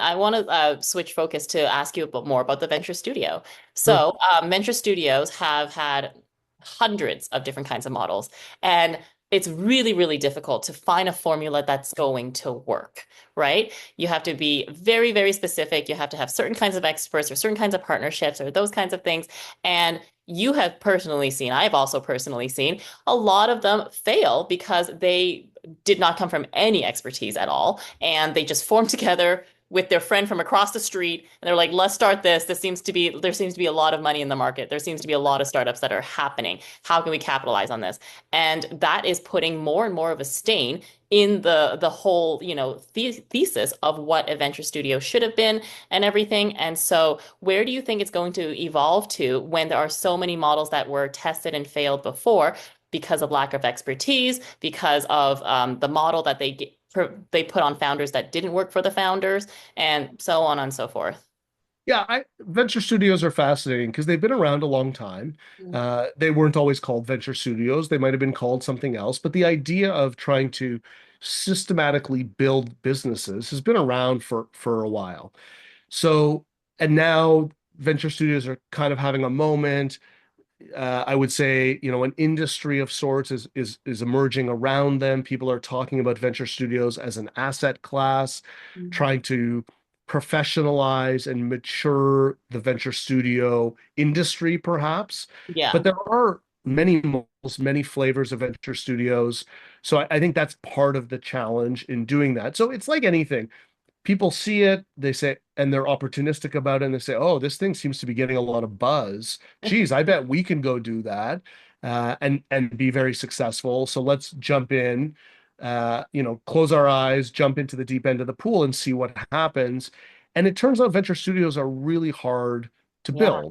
I want to switch focus to ask you a bit more about the venture studio. Sure. So, venture studios have had hundreds of different kinds of models, and it's really, really difficult to find a formula that's going to work, right? You have to be very, very specific. You have to have certain kinds of experts or certain kinds of partnerships or those kinds of things. And you have personally seen, I've also personally seen a lot of them fail because they did not come from any expertise at all. And they just formed together with their friend from across the street and they're like, let's start this. There seems to be a lot of money in the market. There seems to be a lot of startups that are happening. How can we capitalize on this? And that is putting more and more of a stain in the whole, thesis of what a venture studio should have been and everything. And so where do you think it's going to evolve to when there are so many models that were tested and failed before because of lack of expertise, because of the model that they put on founders that didn't work for the founders, and so on and so forth. Yeah, venture studios are fascinating because they've been around a long time. They weren't always called venture studios. They might have been called something else, but the idea of trying to systematically build businesses has been around for a while. So, and now venture studios are kind of having a moment. I would say, an industry of sorts is emerging around them. People are talking about venture studios as an asset class, Mhm. trying to professionalize and mature the venture studio industry, perhaps. But Yeah. there are many models, many flavors of venture studios. So I think that's part of the challenge in doing that. So it's like anything, people see it, they say, and they're opportunistic about it, and they say, "Oh, this thing seems to be getting a lot of buzz. Geez, I bet we can go do that, and be very successful. So let's jump in, close our eyes, jump into the deep end of the pool, and see what happens." And it turns out venture studios are really hard to Yeah. build.